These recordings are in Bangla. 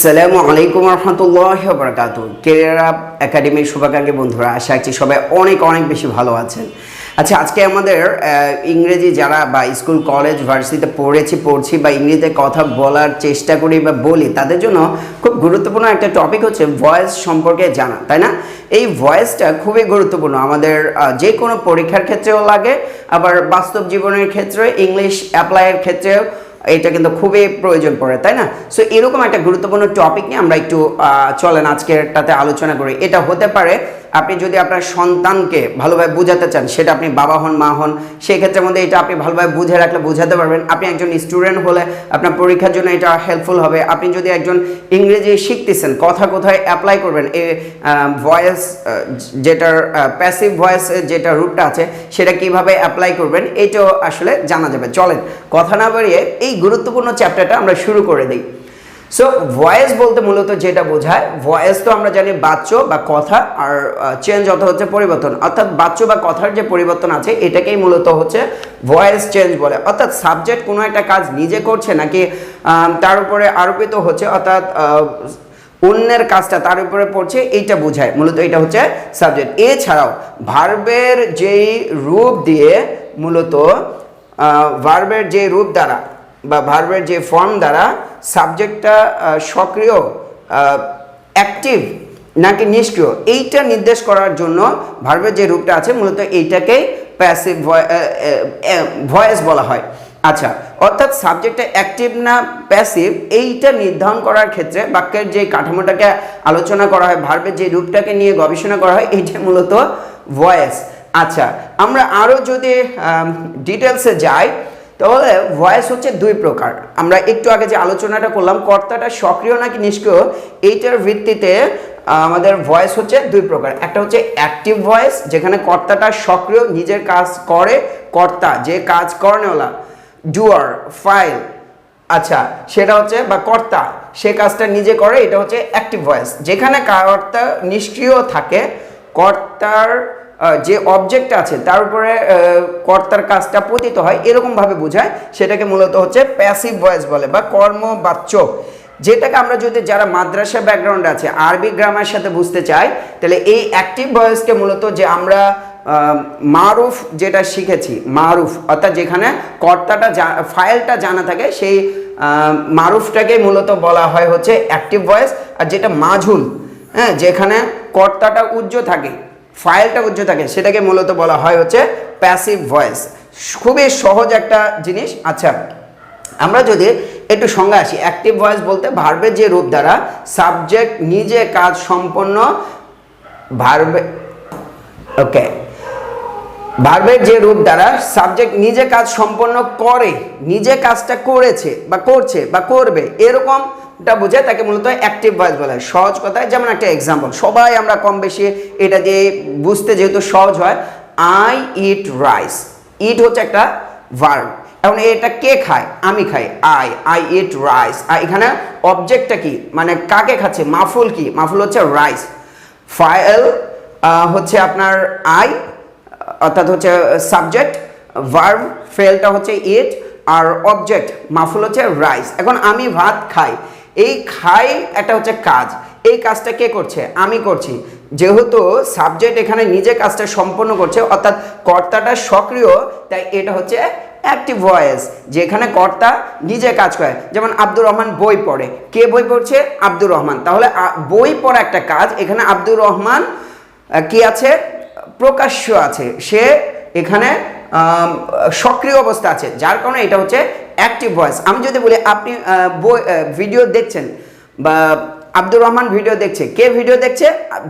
আসসালামু আলাইকুম রহমতুল্লাহি ওয়া বারাকাতুহু। ক্যারিয়ার আপ একাডেমির শুভাকাঙ্ক্ষী বন্ধুরা, আশা করছি সবাই অনেক অনেক বেশি ভালো আছেন। আচ্ছা, আজকে আমাদের ইংরেজি যারা বা স্কুল কলেজ ভার্সিটিতে পড়ছি বা ইংরেজিতে কথা বলার চেষ্টা করি বা বলি, তাদের জন্য খুব গুরুত্বপূর্ণ একটা টপিক হচ্ছে ভয়েস সম্পর্কে জানা, তাই না? এই ভয়েসটা খুবই গুরুত্বপূর্ণ, আমাদের যে কোনো পরীক্ষার ক্ষেত্রেও লাগে, আবার বাস্তব জীবনের ক্ষেত্রে, ইংলিশ অ্যাপ্লাইয়ের ক্ষেত্রেও এটা কিন্তু খুবই প্রয়োজন পড়ে, তাই না? সো এরকম একটা গুরুত্বপূর্ণ টপিক নিয়ে আমরা একটু চলেন আজকেরটাতে আলোচনা করি। এটা হতে পারে আপনি যদি আপনার সন্তানকে ভালোভাবে বোঝাতে চান, সেটা আপনি বাবা হন মা হন, সেই ক্ষেত্রের মধ্যে এটা আপনি ভালোভাবে বুঝে রাখলে বোঝাতে পারবেন। আপনি একজন স্টুডেন্ট হলে আপনার পরীক্ষার জন্য এটা হেল্পফুল হবে। আপনি যদি একজন ইংরেজি শিখতেছেন, কথা কোথায় অ্যাপ্লাই করবেন, এই ভয়েস যেটার প্যাসিভ ভয়েসের যেটা রূপটা আছে সেটা কিভাবে অ্যাপ্লাই করবেন, এইটাও আসলে জানা যাবে। চলেন কথা না বাড়িয়ে এই গুরুত্বপূর্ণ চ্যাপ্টারটা আমরা শুরু করে দিই। সো ভয়েস বলতে মূলত যেটা বোঝায়, ভয়েস তো আমরা জানি বাচ্য বা কথা, আর চেঞ্জ অর্থ হচ্ছে পরিবর্তন, অর্থাৎ বাচ্য বা কথার যে পরিবর্তন আছে এটাকেই মূলত হচ্ছে ভয়েস চেঞ্জ বলে। অর্থাৎ সাবজেক্ট কোনো একটা কাজ নিজে করছে নাকি তার উপরে আরোপিত হচ্ছে, অর্থাৎ অন্যের কাজটা তার উপরে পড়ছে, এইটা বোঝায় মূলত, এটা হচ্ছে সাবজেক্ট। এছাড়াও ভার্বের যেই রূপ দিয়ে মূলত ভার্বের যে রূপ দ্বারা বা ভার্বের যে ফর্ম দ্বারা সাবজেক্টটা সক্রিয়, অ্যাক্টিভ নাকি নিষ্ক্রিয়, এইটা নির্দেশ করার জন্য ভার্বের যে রূপটা আছে মূলত এইটাকেই প্যাসিভ ভয়েস বলা হয়। আচ্ছা, অর্থাৎ সাবজেক্টটা অ্যাক্টিভ না প্যাসিভ এইটা নির্ধারণ করার ক্ষেত্রে বাক্যের যে কাঠামোটাকে আলোচনা করা হয়, ভার্বের যে রূপটাকে নিয়ে গবেষণা করা হয়, এইটা মূলত ভয়েস। আচ্ছা, আমরা আরও যদি ডিটেলসে যাই তাহলে ভয়েস হচ্ছে দুই প্রকার। আমরা একটু আগে যে আলোচনাটা করলাম, কর্তাটা সক্রিয় নাকি নিষ্ক্রিয়, এইটার ভিত্তিতে আমাদের ভয়েস হচ্ছে দুই প্রকার। একটা হচ্ছে অ্যাক্টিভ ভয়েস, যেখানে কর্তাটা সক্রিয়, নিজের কাজ করে, কর্তা যে কাজ করেনওয়ালা, ডুয়ার, ফাইল, আচ্ছা সেটা হচ্ছে, বা কর্তা সে কাজটা নিজে করে, এটা হচ্ছে অ্যাক্টিভ ভয়েস। যেখানে কর্তা নিষ্ক্রিয় থাকে, কর্তার যে অবজেক্ট আছে তার উপরে কর্তার কাজটা পতিত হয়, এরকমভাবে বোঝায়, সেটাকে মূলত হচ্ছে প্যাসিভ ভয়েস বলে বা কর্মবাচ্য। যেটাকে আমরা যদি যারা মাদ্রাসা ব্যাকগ্রাউন্ড আছে, আরবি গ্রামার সাথে বুঝতে চাই, তাহলে এই অ্যাক্টিভ ভয়েসকে মূলত যে আমরা মারুফ যেটা শিখেছি, মারুফ অর্থাৎ যেখানে কর্তাটা ফাইলটা জানা থাকে, সেই মারুফটাকে মূলত বলা হয় হচ্ছে অ্যাক্টিভ ভয়েস। আর যেটা মাঝুল, হ্যাঁ, যেখানে কর্তাটা উজ্জ্ব থাকে, ফাইলটা উজ্জ্ব থাকে, সেটাকে মূলত বলা হয় হচ্ছে প্যাসিভ ভয়েস। খুবই সহজ একটা জিনিস। আচ্ছা, আমরা যদি একটু সংজ্ঞা আসি, অ্যাক্টিভ ভয়েস বলতে ভার্বের যে রূপ দ্বারা সাবজেক্ট নিজে কাজ সম্পন্ন, ভার্বের যে রূপ দ্বারা সাবজেক্ট নিজে কাজ সম্পন্ন করে, নিজে কাজটা করেছে বা করছে বা করবে, এরকমটা বোঝায়, তাকে মূলত অ্যাক্টিভ ভয়েস বলা হয়। সহজ কথায়, যেমন একটা এক্সাম্পল সবাই আমরা কম বেশি এটা দিয়ে বুঝতে যেহেতু সহজ হয়, আই ইট রাইস, ইট হচ্ছে একটা ভার্ব। এখন এটা কে খায়? আমি খাই, আই ইট রাইস। আর এখানে অবজেক্টটা কি, মানে কাকে খাচ্ছে, মাফুল কি, মাফুল হচ্ছে রাইস। ফাইল হচ্ছে আপনার আই, অর্থাৎ হচ্ছে সাবজেক্ট, ভার্ব ফেলটা হচ্ছে ইট, আর অবজেক্ট মাফুল হচ্ছে রাইস। এখন আমি ভাত খাই, এই খাই একটা হচ্ছে কাজ, এই কাজটা কে করছে? আমি করছি। যেহেতু সাবজেক্ট এখানে নিজে কাজটা সম্পন্ন করছে, অর্থাৎ কর্তাটা সক্রিয়, তাই এটা হচ্ছে অ্যাক্টিভ ভয়েস, যেখানে কর্তা নিজে কাজ করে। যেমন আব্দুর রহমান বই পড়ে, কে বই পড়ছে? আব্দুর রহমান। তাহলে বই পড়া একটা কাজ, এখানে আব্দুর রহমান কি আছে? প্রকাশ্য আছে, সে এখানে সক্রিয় অবস্থা আছে, যার কারণে এটা হচ্ছে অ্যাক্টিভ ভয়েস। আমি যদি বলি আপনি ভিডিও দেখছেন বা আব্দুর রহমান ভিডিও দেখছে, কে ভিডিও দেখছে?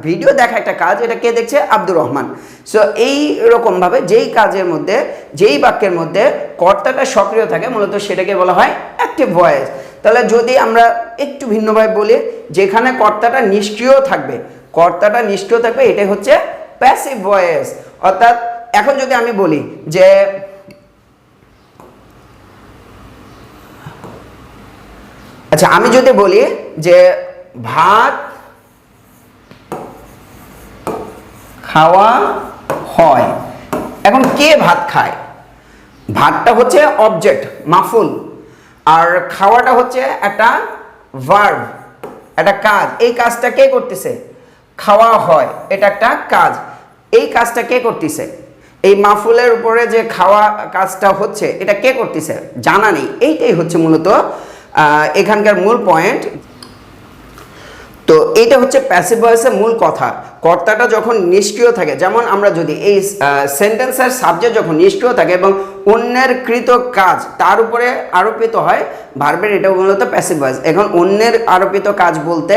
ভিডিও দেখা একটা কাজ, এটা কে দেখছে? আব্দুর রহমান। সো এই রকমভাবে যেই কাজের মধ্যে, যেই বাক্যের মধ্যে কর্তাটা সক্রিয় থাকে, মূলত সেটাকে বলা হয় অ্যাক্টিভ ভয়েস। তাহলে যদি আমরা একটু ভিন্নভাবে বলি, যেখানে কর্তাটা নিষ্ক্রিয় থাকবে, কর্তাটা নিষ্ক্রিয় থাকবে, এটাই হচ্ছে প্যাসিভ ভয়েস। অর্থাৎ এখন যদি আমি বলি যে আচ্ছা, আমি যদি বলি যে ভাত খাওয়া হয়, এখন কে ভাত খায়? ভাতটা হচ্ছে অবজেক্ট মাফুল, আর খাওয়াটা হচ্ছে একটা ভার্ব, একটা কাজ, এই কাজটা কে করতেছে? খাওয়া হয়, এটা একটা কাজ। এই কাজটা কে করতেছে? এই মাফুলের উপরে যে খাওয়া কাজটা হচ্ছে এটা কে করতেছে? জানা নেই। এইটাই হচ্ছে মূলত এখানকার মূল পয়েন্ট। তো এইটা হচ্ছে প্যাসিভ ভয়েসের মূল কথা। কর্তাটা যখন নিষ্ক্রিয় থাকে, যেমন আমরা যদি এই সেন্টেন্সের সাবজেক্ট যখন নিষ্ক্রিয় থাকে এবং অন্যের কৃত কাজ তার উপরে আরোপিত হয় ভার্বের, এটা মূলত প্যাসিভ ভয়েস। এখন অন্যের আরোপিত কাজ বলতে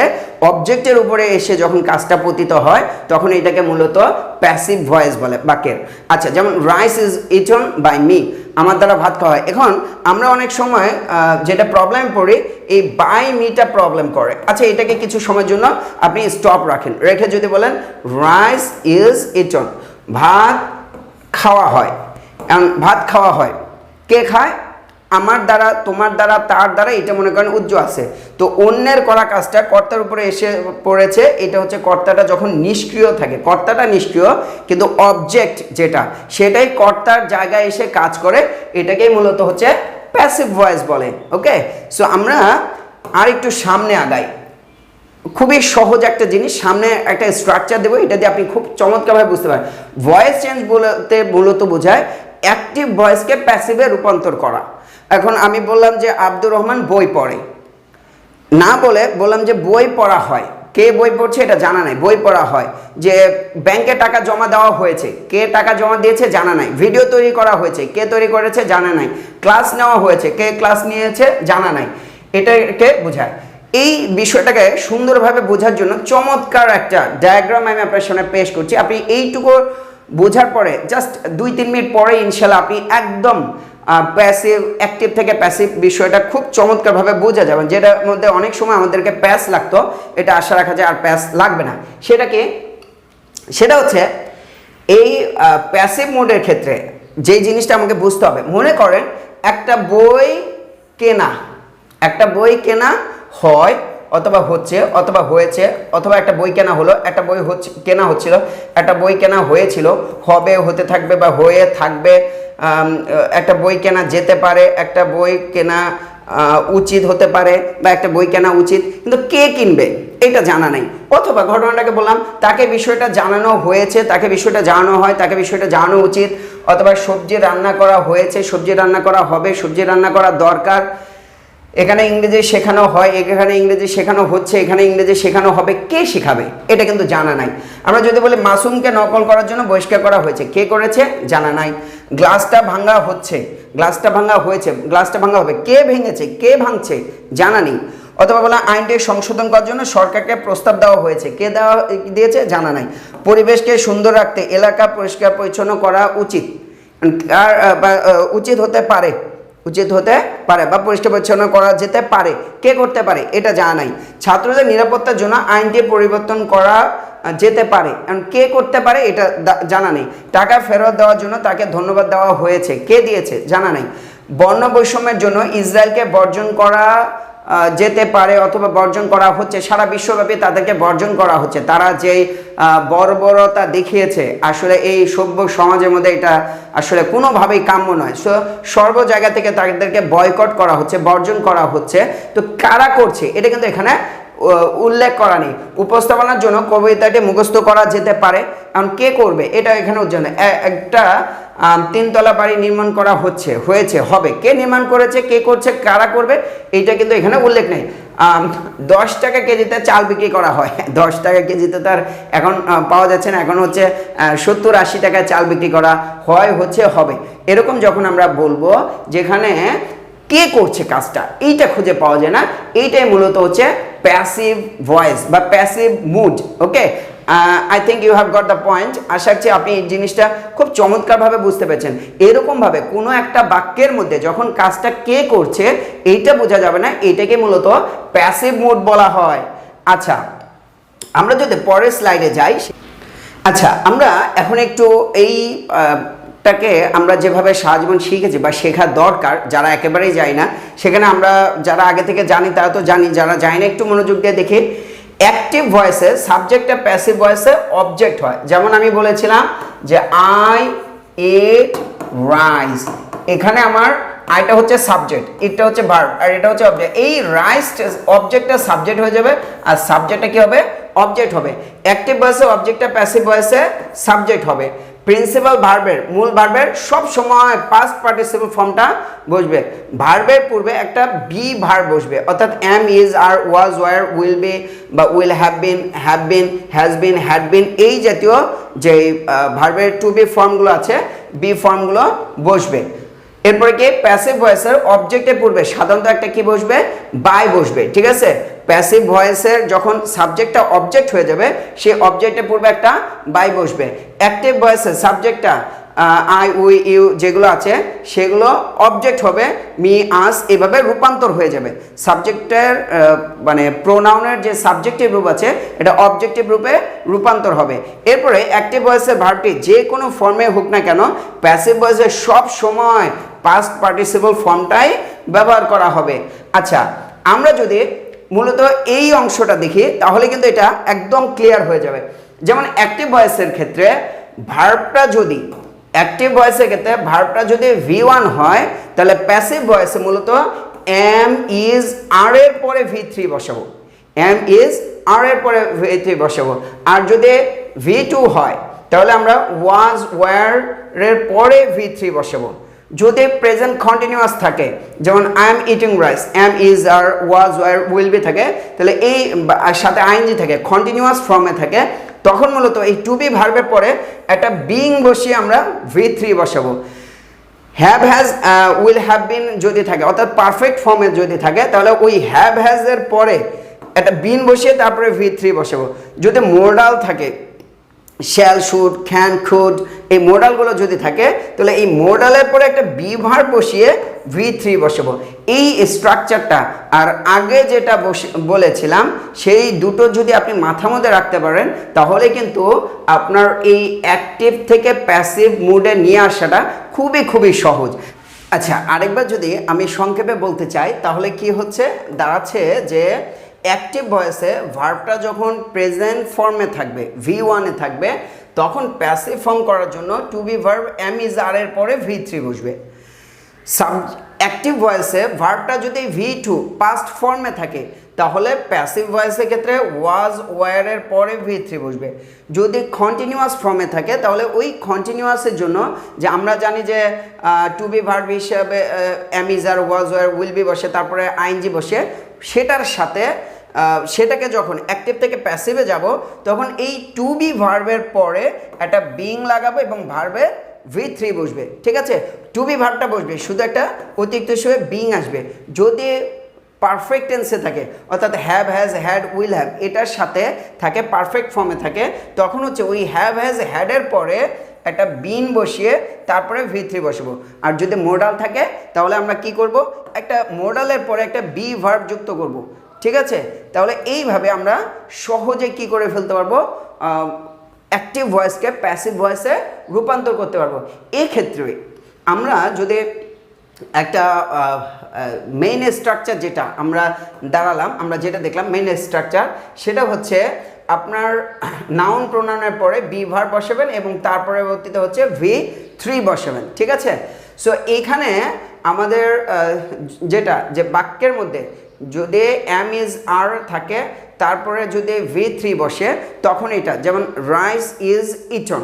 অবজেক্টের উপরে এসে যখন কাজটা পতিত হয় তখন এটাকে মূলত প্যাসিভ ভয়েস বলে বাক্যের। আচ্ছা, যেমন rice is eaten by me, আমার দ্বারা ভাত খাওয়া হয়। এখন আমরা অনেক সময় যেটা প্রবলেম পড়ি, এই বাই মিটা প্রবলেম করে। আচ্ছা, এটাকে কিছু সময়ের জন্য আপনি স্টপ রাখেন, রেখে যদি বলেন রাইস ইজ ইটন, ভাত খাওয়া হয়। ভাত খাওয়া হয়, কে খায়? আমার দ্বারা, তোমার দ্বারা, তার দ্বারা, এটা মনে করেন উজ্জ্ব আছে। তো অন্যের করা কাজটা কর্তার উপরে এসে পড়েছে, এটা হচ্ছে কর্তাটা যখন নিষ্ক্রিয় থাকে। কর্তাটা নিষ্ক্রিয় কিন্তু অবজেক্ট যেটা সেটাই কর্তার জায়গায় এসে কাজ করে, এটাকেই মূলত হচ্ছে প্যাসিভ ভয়েস বলে। ওকে, সো আমরা আর একটু সামনে আগাই। খুবই সহজ একটা জিনিস, সামনে একটা স্ট্রাকচার দেবো, এটা দিয়ে আপনি খুব চমৎকারভাবে বুঝতে পারেন। ভয়েস চেঞ্জ বলতে মূলত বোঝায় অ্যাক্টিভ ভয়েসকে প্যাসিভে রূপান্তর করা। এখন আমি বললাম যে আব্দুর রহমান বই পড়ে, না বলে বললাম যে বই পড়া হয়। কে বই পড়ছে এটা জানা নাই, বই পড়া হয়। যে ব্যাংকে টাকা জমা দেওয়া হয়েছে, কে টাকা জমা দিয়েছে জানা নাই। ভিডিও তৈরি করা হয়েছে, কে তৈরি করেছে জানা নাই। ক্লাস নেওয়া হয়েছে, কে ক্লাস নিয়েছে জানা নাই। এটাকে বোঝায়। এই বিষয়টাকে সুন্দরভাবে বোঝার জন্য চমৎকার একটা ডায়াগ্রাম আমি আপনার সামনে পেশ করছি। আপনি এইটুকু বোঝার পরে জাস্ট 2-3 মিনিট পরে ইনশাল্লাহ আপনি একদম প্যাসিভ, অ্যাক্টিভ থেকে প্যাসিভ বিষয়টা খুব চমৎকারভাবে বোঝা যাবে। যেটার মধ্যে অনেক সময় আমাদেরকে প্যাস লাগতো, এটা আশা রাখা যায় আর প্যাস লাগবে না। সেটা হচ্ছে এই প্যাসিভ মোডের ক্ষেত্রে যেই জিনিসটা আমাকে বুঝতে হবে, মনে করেন একটা বই কেনা হয় অথবা হচ্ছে অথবা হয়েছে, অথবা একটা বই কেনা হলো, একটা বই কেনা হচ্ছিল, একটা বই কেনা হয়েছিল, হবে, হতে থাকবে বা হয়ে থাকবে। একটা বই কেনা যেতে পারে, একটা বই কেনা উচিত হতে পারে, বা একটা বই কেনা উচিত, কিন্তু কে কিনবে এটা জানা নেই। অথবা ঘটনাটাকে বললাম, তাকে বিষয়টা জানানো হয়েছে, তাকে বিষয়টা জানানো হয়, তাকে বিষয়টা জানানো উচিত। অথবা সবজি রান্না করা হয়েছে, সবজি রান্না করা হবে, সবজি রান্না করা দরকার। এখানে ইংরেজি শেখানো হয়, এখানে ইংরেজি শেখানো হচ্ছে, এখানে ইংরেজি শেখানো হবে, কে শেখাবে এটা কিন্তু জানা নাই। আমরা যদি বলি মাসুমকে নকল করার জন্য বহিষ্কার করা হয়েছে, কে করেছে জানা নাই। গ্লাসটা ভাঙা হচ্ছে, গ্লাসটা ভাঙা হয়েছে, গ্লাসটা ভাঙা হবে, কে ভেঙেছে, কে ভাঙছে জানা নেই। অথবা বলা আইনটি সংশোধন করার জন্য সরকারকে প্রস্তাব দেওয়া হয়েছে, কে দিয়েছে জানা নাই। পরিবেশকে সুন্দর রাখতে এলাকা পরিষ্কার পরিচ্ছন্ন করা উচিত, উচিত হতে পারে বা পরিষ্কার পরিচ্ছন্ন করা যেতে পারে, কে করতে পারে এটা জানা নাই। ছাত্রদের নিরাপত্তার জন্য আইনটি পরিবর্তন করা যেতে পারে, কে করতে পারে এটা জানা নেই। টাকা ফেরত দেওয়ার জন্য তাকে ধন্যবাদ দেওয়া হয়েছে, কে দিয়েছে জানা নাই। বর্ণ বৈষম্যের জন্য ইসরায়েলকে বর্জন করা যেতে পারে অথবা বর্জন করা হচ্ছে, সারা বিশ্বব্যাপী তাদেরকে বর্জন করা হচ্ছে। তারা যেই বর্বরতা দেখিয়েছে আসলে এই সভ্য সমাজের মধ্যে এটা আসলে কোনোভাবেই কাম্য নয়। সর্ব জায়গা থেকে তাদেরকে বয়কট করা হচ্ছে, বর্জন করা হচ্ছে। তো কারা করছে এটা কিন্তু এখানে উল্লেখ করা নেই। উপস্থাপনার জন্য কবিতাটি মুখস্থ করা যেতে পারে, কারণ কে করবে এটা এখানে উজ্জ্বল। একটা 3তলা বাড়ি নির্মাণ করা হয়েছে, হবে, কে নির্মাণ করেছে, কে করছে, কারা করবে এইটা কিন্তু এখানে উল্লেখ নেই। 10 টাকা কেজিতে চাল বিক্রি করা হয়, 10 টাকা কেজিতে তার এখন পাওয়া যাচ্ছে না, এখন হচ্ছে 70-80 টাকায় চাল বিক্রি করা হয়, হচ্ছে, হবে। এরকম যখন আমরা বলবো যেখানে কে করছে কাজটা এইটা খুঁজে পাওয়া যায় না, এইটাই মূলত হচ্ছে প্যাসিভ ভয়েস বা passive mood. Okay, I think you have got the point. আশা করছি আপনি এই জিনিসটা খুব চমৎকারভাবে বুঝতে পেরেছেন। এরকমভাবে কোনো একটা বাক্যের মধ্যে যখন কাজটা কে করছে এইটা বোঝা যাবে না, এইটাকে মূলত প্যাসিভ মুড বলা হয়। আচ্ছা, আমরা যদি পরের স্লাইডে যাই। আচ্ছা, আমরা এখন একটু টাকে আমরা যেভাবে সারা জীবন শিখেছি বা শেখা দরকার, যারা একেবারেই যায় না সেখানে আমরা যারা আগে থেকে জানি তারা তো জানি, যারা যায় না একটু মনোযোগ দিয়ে দেখি। অ্যাক্টিভ ভয়েসে সাবজেক্টটা প্যাসিভ ভয়েসে অবজেক্ট হয়। যেমন আমি বলেছিলাম যে আই এট রাইস, এখানে আমার আর এটা হচ্ছে সাবজেক্ট, এটা হচ্ছে ভার্ব, আর এটা হচ্ছে অবজেক্ট। এই রাইসড অবজেক্টটা সাবজেক্ট হয়ে যাবে আর সাবজেক্টটা কি হবে, অবজেক্ট হবে। অ্যাক্টিভ ভয়েসে অবজেক্টটা প্যাসিভ ভয়েসে সাবজেক্ট হবে। প্রিন্সিপাল ভার্বের, মূল ভার্বের সব সময় পাস্ট পার্টিসিপল ফর্মটা বসবে। ভার্বের পূর্বে একটা বি ভার্ব বসবে, অর্থাৎ am, is, are, was, were, will be বা will have been, has been, had been, এই জাতীয় যে ভার্বের টু বি ফর্মগুলো আছে, বি ফর্মগুলো বসবে। এরপরে কি প্যাসিভ ভয়েসের অবজেক্টের পূর্বে সাধারণত একটা কি বসবে, বাই বসবে, ঠিক আছে। প্যাসিভ ভয়েসের যখন সাবজেক্টটা অবজেক্ট হয়ে যাবে সেই অবজেক্টের পূর্বে একটা বাই বসবে। অ্যাক্টিভ ভয়েসের সাবজেক্টটা আই, উই, ইউ যেগুলো আছে সেগুলো অবজেক্ট হবে মি, আস, এভাবে রূপান্তর হয়ে যাবে। সাবজেক্টের মানে প্রোনাউনের যে সাবজেক্টিভ রূপ আছে এটা অবজেক্টিভ রূপে রূপান্তর হবে। এরপরে অ্যাক্টিভ ভয়েসের ভার্বটি যে কোনো ফর্মে হোক না কেন প্যাসিভ ভয়েসের সব সময় পাস্ট পার্টিসিপল ফর্মটাই ব্যবহার করা হবে। আচ্ছা, আমরা যদি মূলত এই অংশটা দেখি তাহলে কিন্তু এটা একদম ক্লিয়ার হয়ে যাবে। যেমন অ্যাক্টিভ ভয়েসের ক্ষেত্রে ভার্বটা যদি অ্যাক্টিভ ভয়েসের ক্ষেত্রে ভার্বটা যদি V1 হয় তাহলে প্যাসিভ ভয়েসে মূলত এম, ইজ, আর এর পরে V3 বসাবো, এম, ইজ, আর এর পরে V3 বসাবো। আর যদি V2 হয় তাহলে আমরা ওয়াজ, ওয়ার এর পরে V3 বসাবো। যদি প্রেজেন্ট কন্টিনিউয়াস থাকে যেমন I am eating rice, am, is, are, was, were, will be থাকে, তাহলে এই সাথে আইএনজি থাকে, কন্টিনিউয়াস ফর্মে থাকে, তখন মূলত এই টু বি ভার্বের পরে একটা বিং বসিয়ে আমরা V3 বসাবো। হ্যাভ, হ্যাজ, উইল হ্যাভ বিন যদি থাকে অর্থাৎ পারফেক্ট ফর্মে যদি থাকে তাহলে ওই হ্যাভ, হ্যাজ এর পরে একটা বিন বসিয়ে তারপরে V3 বসাবো। যদি মোডাল থাকে শ্যাল, শুড, ক্যান, কুড, এই মোডালগুলো যদি থাকে তাহলে এই মোডালের পরে একটা বি ভার্ব বসিয়ে V3 বসাবো। এই স্ট্রাকচারটা আর আগে যেটা বলেছিলাম সেই দুটো যদি আপনি মাথার মধ্যে রাখতে পারেন তাহলে কিন্তু আপনার এই অ্যাক্টিভ থেকে প্যাসিভ মুডে নিয়ে আসাটা খুবই সহজ। আচ্ছা, আরেকবার যদি আমি সংক্ষেপে বলতে চাই তাহলে কি হচ্ছে দাঁড়াচ্ছে যে অ্যাক্টিভ ভয়েসে ভার্বটা যখন প্রেজেন্ট ফর্মে থাকবে, V1 এ থাকবে, তখন প্যাসিভ ফর্ম করার জন্য to be verb am, is, are এর পরে V3 বসবে। অ্যাক্টিভ ভয়েসে ভার্বটা যদি V2 পাস্ট ফর্মে থাকে তাহলে প্যাসিভ ভয়েসের ক্ষেত্রে ওয়াজ, ওয়ার এর পরে V3 বসবে। যদি কন্টিনিউয়াস ফর্মে থাকে তাহলে ওই কন্টিনিউয়াসের জন্য যে আমরা জানি যে টু বি ভার্ব হিসাবে am, is, are, was, were, will be বসে, তারপরে আইএনজি বসে, সেটার সাথে সেটাকে যখন অ্যাক্টিভ থেকে প্যাসিভে যাব তখন এই টু বি ভার্বের পরে একটা বিং লাগাবো এবং ভার্বে V3 বসবে, ঠিক আছে। টু বি ভার্বটা বসবে, শুধু একটা অতিরিক্ত হিসেবে বিং আসবে। যদি পারফেক্ট টেন্সে থাকে অর্থাৎ have, has, had, will have এটার সাথে থাকে, পারফেক্ট ফর্মে থাকে, তখন হচ্ছে ওই হ্যাভ, হ্যাজ, হ্যাডের পরে একটা বিন বসিয়ে তারপরে V3 বসাবো। আর যদি মোডাল থাকে তাহলে আমরা কি করব, একটা মোডালের পরে একটা বি ভার্ব যুক্ত করব, ঠিক আছে। তাহলে এইভাবে আমরা সহজে কি করে ফেলতে পারবো, অ্যাক্টিভ ভয়েসকে প্যাসিভ ভয়েসে রূপান্তর করতে পারবো। এই ক্ষেত্রে আমরা যদি একটা মেইন স্ট্রাকচার যেটা আমরা দাঁড়ালাম, আমরা যেটা দেখলাম মেইন স্ট্রাকচার, সেটা হচ্ছে আপনার নাউন প্রোনাউনের পরে বি ভার্ব বসাবেন এবং তার পরবর্তীতে হচ্ছে V3 বসাবেন, ঠিক আছে। সো এইখানে আমাদের যেটা যে বাক্যের মধ্যে যদি এম, ইজ, আর থাকে তারপরে যদি V3 বসে তখন এটা যেমন rice is eaten,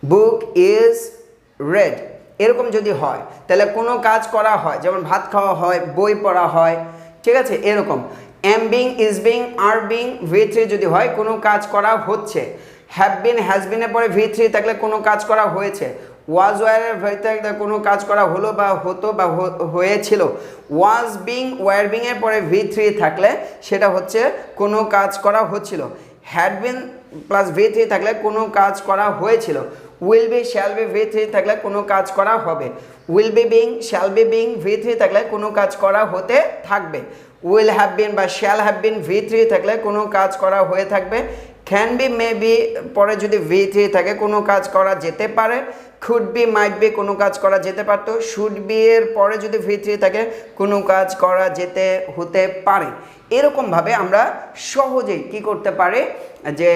book is red, এরকম যদি হয় তাহলে কোনো কাজ করা হয়, যেমন ভাত খাওয়া হয়, বই পড়া হয়, ঠিক আছে। এরকম am being, is being, are being V3 যদি হয় কোনো কাজ করা হচ্ছে। হ্যাভ বিন, হ্যাজ বিনের পরে V3 থাকলে কোনো কাজ করা হয়েছে। ওয়াজ, ওয়ারের ভেতরে কোনো কাজ করা হলো বা হতো বা হয়েছিল। ওয়াজ বিং, ওয়ার বিং এর পরে V3 থাকলে সেটা হচ্ছে কোনো কাজ করা হচ্ছিল। হ্যাড বিন প্লাস V3 থাকলে কোনো কাজ করা হয়েছিল। Will be, shall be V3 থাকলে কোনো কাজ করা হবে। Will be being, shall be being V3 থাকলে কোনো কাজ করা হতে থাকবে। উইল হ্যাভ বিন বা শ্যাল হ্যাভ বিন V3 থাকলে কোনো কাজ করা হয়ে থাকবে। ক্যান বি, মে বি পরে যদি V3 থাকে কোনো কাজ করা যেতে পারে। খুড বি, মাইট বি কোনো কাজ করা যেতে পারতো। শুড বি এর পরে যদি V3 থাকে কোনো কাজ করা হতে পারে। এরকমভাবে আমরা সহজেই কি করতে পারি যে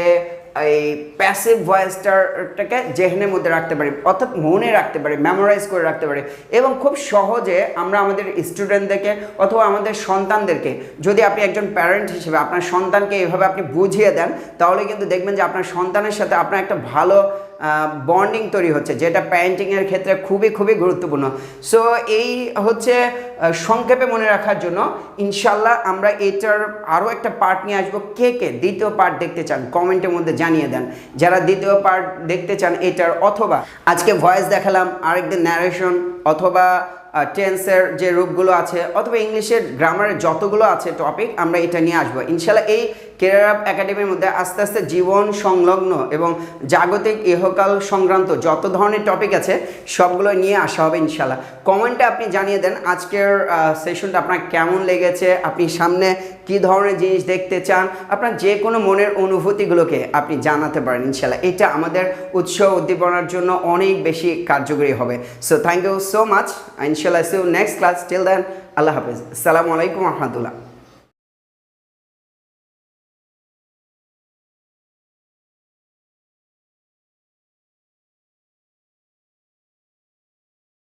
এই প্যাসিভ ভয়েসটাকে জেহনের মধ্যে রাখতে পারি, অর্থাৎ মনে রাখতে পারি, মেমোরাইজ করে রাখতে পারি এবং খুব সহজে আমরা আমাদের স্টুডেন্টদেরকে অথবা আমাদের সন্তানদেরকে, যদি আপনি একজন প্যারেন্ট হিসেবে আপনার সন্তানকে এভাবে আপনি বুঝিয়ে দেন, তাহলে কিন্তু দেখবেন যে আপনার সন্তানের সাথে আপনার একটা ভালো বন্ডিং তৈরি হচ্ছে, যেটা প্যারেন্টিংয়ের ক্ষেত্রে খুবই খুবই গুরুত্বপূর্ণ। সো এই হচ্ছে সংক্ষেপে মনে রাখার জন্য। ইনশাল্লাহ আমরা এটার আরও একটা পার্ট নিয়ে আসবো। কে কে দ্বিতীয় পার্ট দেখতে চান কমেন্টের মধ্যে জানিয়ে দেন, যারা দ্বিতীয় পার্ট দেখতে চান এটার। অথবা আজকে ভয়েস দেখালাম, আরেকদিন ন্যারেশন অথবা টেন্সের যে রূপগুলো আছে অথবা ইংলিশের গ্রামারের যতগুলো আছে টপিক, আমরা এটা নিয়ে আসবো ইনশাল্লাহ। এই ক্যারিয়ার আপ একাডেমির মধ্যে আস্তে আস্তে জীবন সংলগ্ন এবং জাগতিক ইহকাল সংক্রান্ত যত ধরনের টপিক আছে সবগুলো নিয়ে আসা হবে ইনশাল্লাহ। কমেন্টে আপনি জানিয়ে দেন আজকের সেশনটা আপনার কেমন লেগেছে, আপনি সামনে কী ধরনের জিনিস দেখতে চান, আপনার যে কোনো মনের অনুভূতিগুলোকে আপনি জানাতে পারেন ইনশাল্লাহ। এটা আমাদের উৎসাহ উদ্দীপনার জন্য অনেক বেশি কার্যকরী হবে। So thank you so much. ইনশাল্লাহ see you next class. Till then আল্লাহ হাফিজ। আসসালামু আলাইকুম রহমতুল্লাহ।